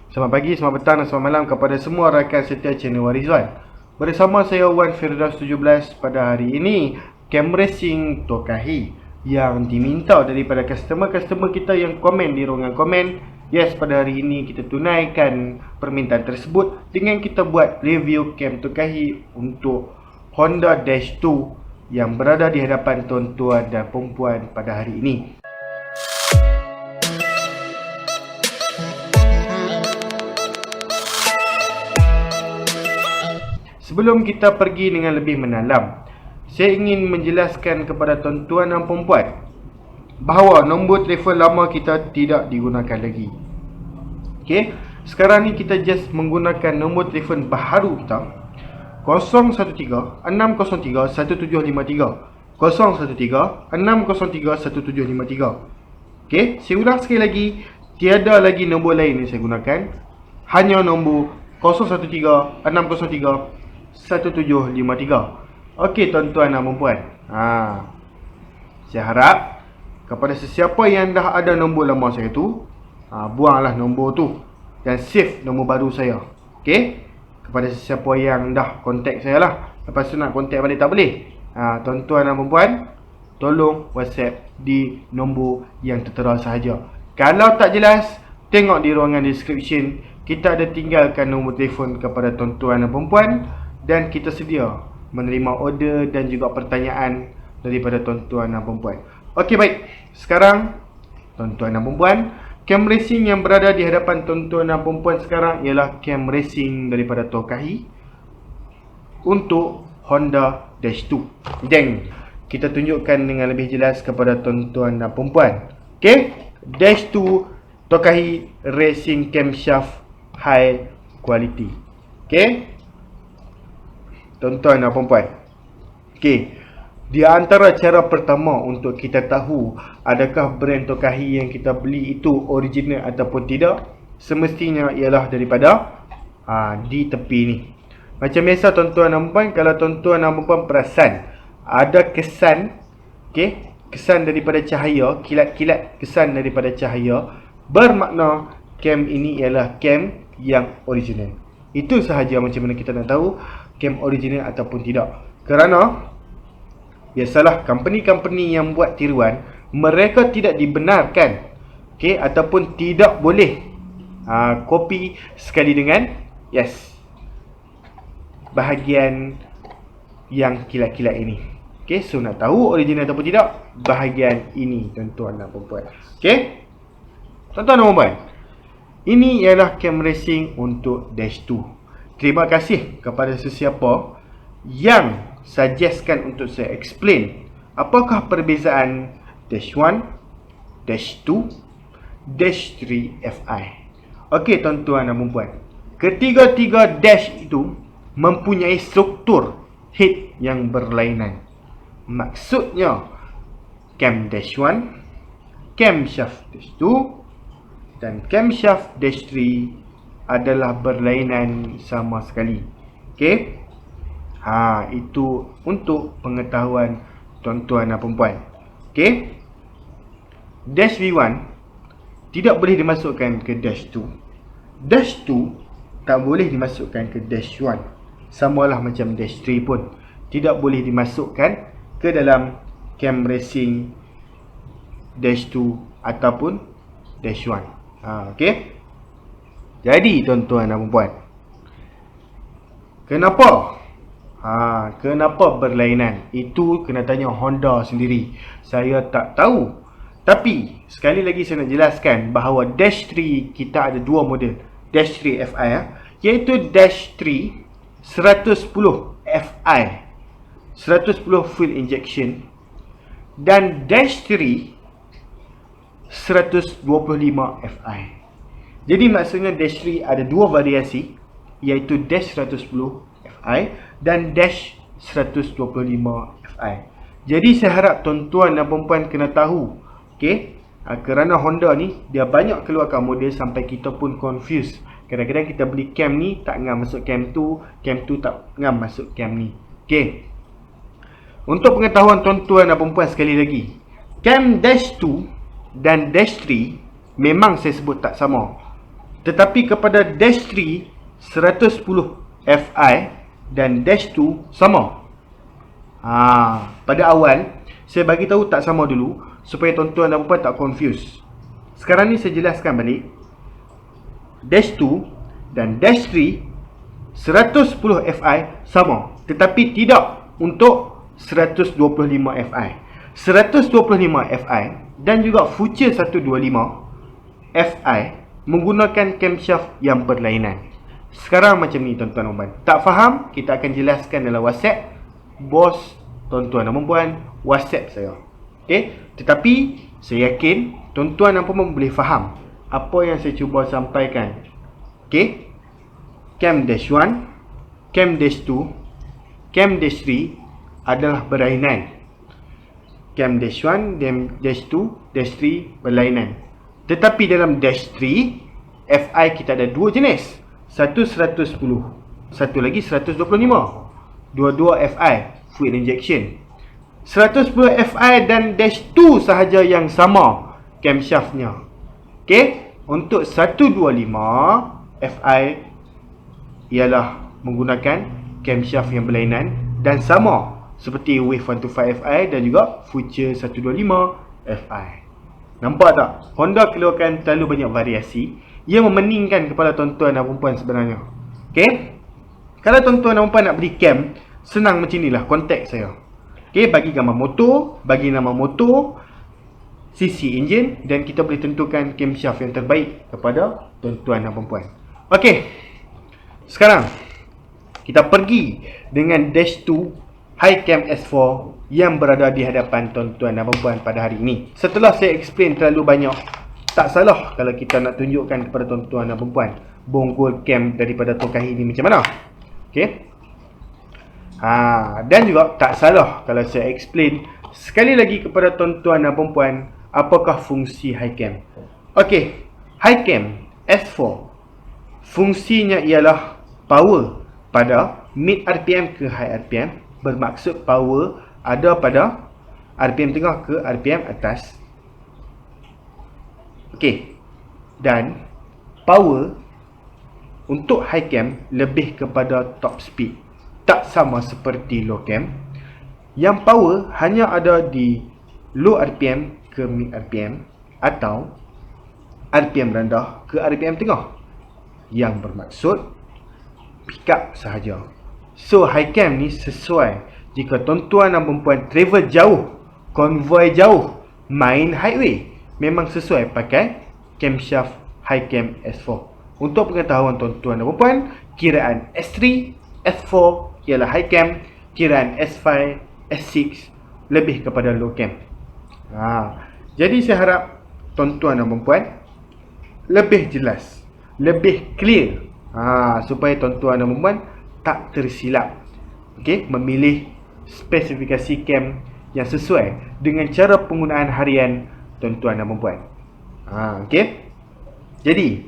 Selamat pagi, selamat petang dan selamat malam kepada semua rakan setia channel Warizwan. Bersama saya Wan Firdaus 17 pada hari ini, cam racing Tokahi yang diminta daripada customer-customer kita yang komen di ruangan komen. Yes, pada hari ini kita tunaikan permintaan tersebut dengan kita buat review cam Tokahi untuk Honda Dash 2 yang berada di hadapan tuan-tuan dan perempuan pada hari ini. Sebelum kita pergi dengan lebih mendalam, saya ingin menjelaskan kepada tuan-tuan dan perempuan bahawa nombor telefon lama kita tidak digunakan lagi. Okey, sekarang ni kita just menggunakan nombor telefon baharu kita, 013-603-1753, 013-603-1753. Okey, saya ulang sekali lagi, tiada lagi nombor lain yang saya gunakan, hanya nombor 013-603-1753. Okey tuan-tuan dan perempuan, saya harap kepada sesiapa yang dah ada nombor lama saya tu, buanglah nombor tu dan save nombor baru saya. Okey, kepada sesiapa yang dah kontak saya lah, lepas tu nak kontak balik tak boleh. Tuan-tuan dan perempuan, tolong WhatsApp di nombor yang tertera sahaja. Kalau tak jelas, tengok di ruangan description, kita ada tinggalkan nombor telefon kepada tuan-tuan dan perempuan, dan kita sedia menerima order dan juga pertanyaan daripada tuan-tuan dan perempuan. Okey, baik. Sekarang tuan-tuan dan perempuan, cam racing yang berada di hadapan tuan-tuan dan perempuan sekarang ialah cam racing daripada Tokahi untuk Honda Dash 2. Jeng, kita tunjukkan dengan lebih jelas kepada tuan-tuan dan perempuan. Okey, Dash 2 Tokahi Racing Camshaft High Quality. Okey, tuan-tuan dan perempuan. Okey, di antara cara pertama untuk kita tahu adakah brand Tokahi yang kita beli itu original ataupun tidak, semestinya ialah daripada di tepi ni. Macam biasa tuan-tuan dan perempuan, kalau tuan-tuan dan perempuan perasan ada kesan, okey, kesan daripada cahaya, kilat-kilat kesan daripada cahaya, bermakna cam ini ialah cam yang original. Itu sahaja macam mana kita nak tahu cam original ataupun tidak. Kerana biasalah company-company yang buat tiruan, mereka tidak dibenarkan, okey, ataupun tidak boleh copy sekali dengan bahagian yang kilat-kilat ini. Okey, so nak tahu original ataupun tidak, bahagian ini tuan-tuan dan perempuan. Okey, tuan-tuan dan perempuan, ini ialah cam racing untuk Dash 2. Terima kasih kepada sesiapa yang suggestkan untuk saya explain apakah perbezaan Dash 1, Dash 2, Dash 3 Fi. Okey tuan-tuan dan perempuan, ketiga-tiga Dash itu mempunyai struktur head yang berlainan. Maksudnya cam Dash 1, camshaft Dash 2 dan camshaft Dash 3 adalah berlainan sama sekali. Okey, itu untuk pengetahuan tuan-tuan dan perempuan. Okey, Dash V1 tidak boleh dimasukkan ke Dash 2. Dash 2 tak boleh dimasukkan ke Dash 1. Samalah macam Dash 3 pun tidak boleh dimasukkan ke dalam cam racing Dash 2 ataupun Dash 1. Okey, jadi tuan-tuan dan perempuan, kenapa berlainan? Itu kena tanya Honda sendiri. Saya tak tahu. Tapi sekali lagi saya nak jelaskan bahawa Dash 3 kita ada dua model Dash 3 Fi, iaitu Dash 3 110 Fi, 110 fuel injection, dan Dash 3 125 Fi. Jadi maksudnya Dash 3 ada dua variasi, iaitu Dash 110 Fi dan Dash 125 Fi. Jadi saya harap tuan-tuan dan perempuan kena tahu, okey, kerana Honda ni dia banyak keluarkan model sampai kita pun confused. Kadang-kadang kita beli cam ni tak ngam masuk cam tu tak ngam masuk cam ni. Okey, untuk pengetahuan tuan-tuan dan perempuan sekali lagi, cam Dash 2 dan Dash 3 memang saya sebut tak sama. Tetapi kepada dash 3 110 Fi dan dash 2 sama. Pada awal saya bagi tahu tak sama dulu supaya tuan-tuan dan puan tak confuse. Sekarang ni saya jelaskan balik. Dash 2 dan dash 3 110 Fi sama, tetapi tidak untuk 125 Fi. 125 Fi dan juga Future 125 Fi menggunakan camshaft yang berlainan. Sekarang macam ni tuan-tuan dan puan. Tak faham, kita akan jelaskan dalam WhatsApp bos tuan-tuan dan puan, WhatsApp saya. Okey, tetapi saya yakin tuan-tuan dan puan boleh faham apa yang saya cuba sampaikan. Okey. Cam dash 1, cam dash 2, cam dash 3 adalah berlainan. Cam dash 1, dash 2, dash 3 berlainan. Tetapi dalam dash 3, Fi kita ada dua jenis. Satu 110, satu lagi 125. Dua-dua Fi, fluid injection. 110 Fi dan dash 2 sahaja yang sama camshaftnya. Okey, untuk 125 Fi ialah menggunakan camshaft yang berlainan dan sama seperti Wave 125 Fi dan juga Future 125 Fi. Nampak tak? Honda keluarkan terlalu banyak variasi yang memeningkan kepala tuan-tuan dan puan sebenarnya. Okey? Kalau tuan-tuan dan puan nak beli cam, senang macam inilah kontak saya. Okey, bagi gambar motor, bagi nama motor, CC engine, dan kita boleh tentukan camshaft yang terbaik kepada tuan-tuan dan puan. Okey. Sekarang kita pergi dengan dash 2 HiCam S4 yang berada di hadapan tuan-tuan dan puan pada hari ini. Setelah saya explain terlalu banyak, tak salah kalau kita nak tunjukkan kepada tuan-tuan dan puan bonggol cam daripada Tokahi ni macam mana. Okey. Dan juga tak salah kalau saya explain sekali lagi kepada tuan-tuan dan puan apakah fungsi HiCam. Okey, HiCam S4 fungsinya ialah power pada mid RPM ke high RPM. Bermaksud power ada pada RPM tengah ke RPM atas. Okey. Dan power untuk high cam lebih kepada top speed. Tak sama seperti low cam. Yang power hanya ada di low RPM ke mid RPM atau RPM rendah ke RPM tengah. Yang bermaksud pick up sahaja. So high cam ni sesuai jika tuan-tuan dan puan travel jauh, konvoi jauh, main highway, memang sesuai pakai camshaft high cam S4. Untuk pengetahuan tuan-tuan dan puan, kiraan S3, S4 ialah high cam, kiraan S5, S6 lebih kepada low cam. Jadi saya harap tuan-tuan dan puan lebih jelas, lebih clear, supaya tuan-tuan dan puan tak tersilap. Okey, memilih spesifikasi cam yang sesuai dengan cara penggunaan harian tuan-tuan dan puan. Okey. Jadi,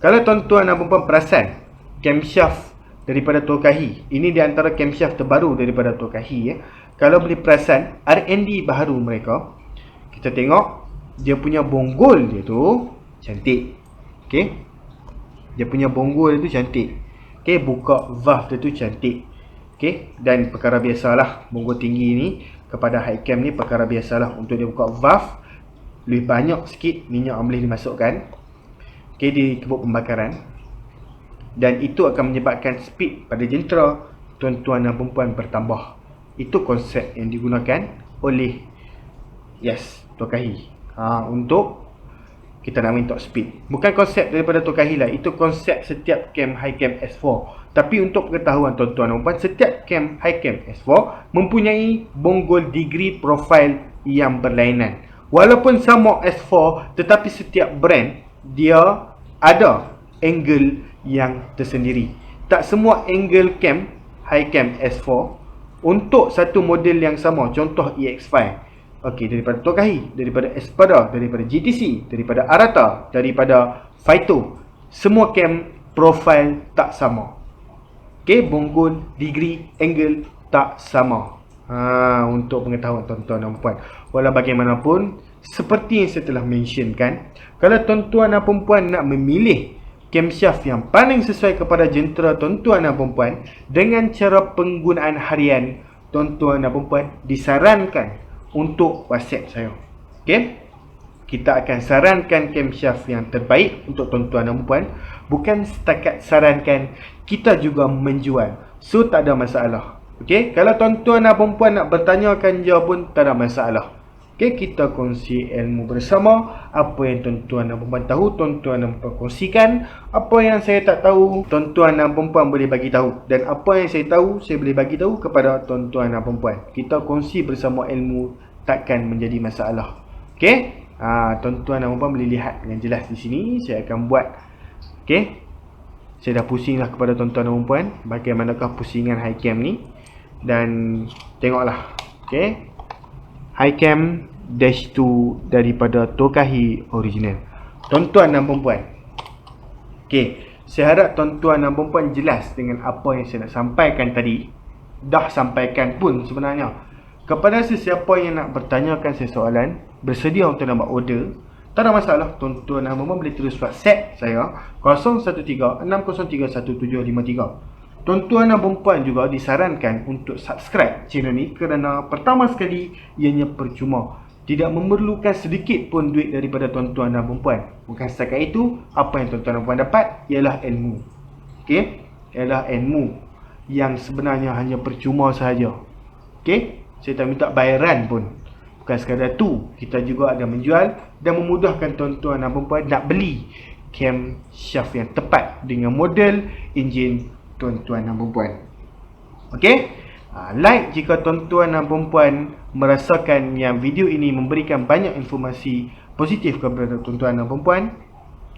kalau tuan-tuan dan puan perasan camshaft daripada Tokahi, ini di antara camshaft terbaru daripada Tokahi ya. Kalau boleh perasan R&D baru mereka, kita tengok dia punya bonggol dia tu cantik. Okey. Dia punya bonggol dia tu cantik. Okey, buka valve dia tu cantik. Okey, dan perkara biasalah bonggol tinggi ni kepada high cam ni perkara biasalah untuk dia buka valve lebih banyak sikit minyak yang boleh dimasukkan. Okey, di kebuk pembakaran. Dan itu akan menyebabkan speed pada jentera tuan-tuan dan puan bertambah. Itu konsep yang digunakan oleh Tokahi. Untuk kita nak main top speed. Bukan konsep daripada Tokahi lah. Itu konsep setiap cam high cam S4. Tapi untuk pengetahuan tuan-tuan dan puan, setiap cam high cam S4 mempunyai bonggol degree profile yang berlainan. Walaupun sama S4, tetapi setiap brand dia ada angle yang tersendiri. Tak semua angle cam high cam S4 untuk satu model yang sama. Contoh EX5. Okey, daripada Tokahi, daripada Espada, daripada GTC, daripada Arata, daripada Faito, semua cam profile tak sama. Okey, bonggol, degree, angle tak sama. Untuk pengetahuan tuan-tuan dan puan. Walau bagaimanapun, seperti yang saya telah mentionkan, kalau tuan-tuan dan puan nak memilih camshaft yang paling sesuai kepada jentera tuan-tuan dan perempuan dengan cara penggunaan harian tuan-tuan dan perempuan disarankan untuk WhatsApp saya. Okey? Kita akan sarankan camshaft yang terbaik untuk tuan-tuan dan perempuan. Bukan setakat sarankan, kita juga menjual. So tak ada masalah. Okey? Kalau tuan-tuan dan perempuan nak bertanyakan je pun tak ada masalah. Okey, kita kongsi ilmu bersama. Apa yang tuan-tuan dan perempuan tahu, tuan-tuan dan perempuan kongsikan. Apa yang saya tak tahu, tuan-tuan dan perempuan boleh bagi tahu. Dan apa yang saya tahu, saya boleh bagi tahu kepada tuan-tuan dan perempuan. Kita kongsi bersama ilmu, takkan menjadi masalah. Okey? Tuan-tuan dan perempuan boleh lihat dengan jelas di sini. Saya akan buat. Okey? Saya dah pusing lah kepada tuan-tuan dan perempuan bagaimanakah pusingan high cam ni. Dan tengoklah. Okey? High cam dash 2 daripada Tokahi original. Tuan-tuan dan perempuan. Okey, saya harap tuan-tuan dan perempuan jelas dengan apa yang saya nak sampaikan tadi. Dah sampaikan pun sebenarnya. Kepada sesiapa yang nak bertanyakan saya soalan, bersedia untuk nak buat order, tak ada masalah. Tuan-tuan dan perempuan boleh terus WhatsApp saya 013-603-1753. Tuan-tuan dan perempuan juga disarankan untuk subscribe channel ni kerana pertama sekali ianya percuma. Tidak memerlukan sedikit pun duit daripada tuan-tuan dan perempuan. Bukan setakat itu, apa yang tuan-tuan dan perempuan dapat ialah ilmu. Okey? Ialah ilmu yang sebenarnya hanya percuma sahaja. Okey? Saya tak minta bayaran pun. Bukan sekadar tu, kita juga ada menjual dan memudahkan tuan-tuan dan perempuan nak beli camshaft yang tepat dengan model enjin tuan-tuan dan perempuan. Okey? Like jika tuan-tuan dan perempuan merasakan yang video ini memberikan banyak informasi positif kepada tuan-tuan dan perempuan,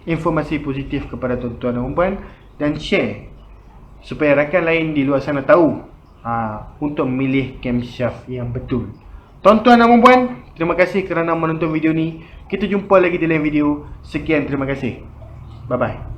informasi positif kepada tuan-tuan dan perempuan, dan share supaya rakan lain di luar sana tahu untuk memilih camshaft yang betul. Tuan-tuan dan perempuan, terima kasih kerana menonton video ni. Kita jumpa lagi di lain video. Sekian, terima kasih. Bye bye.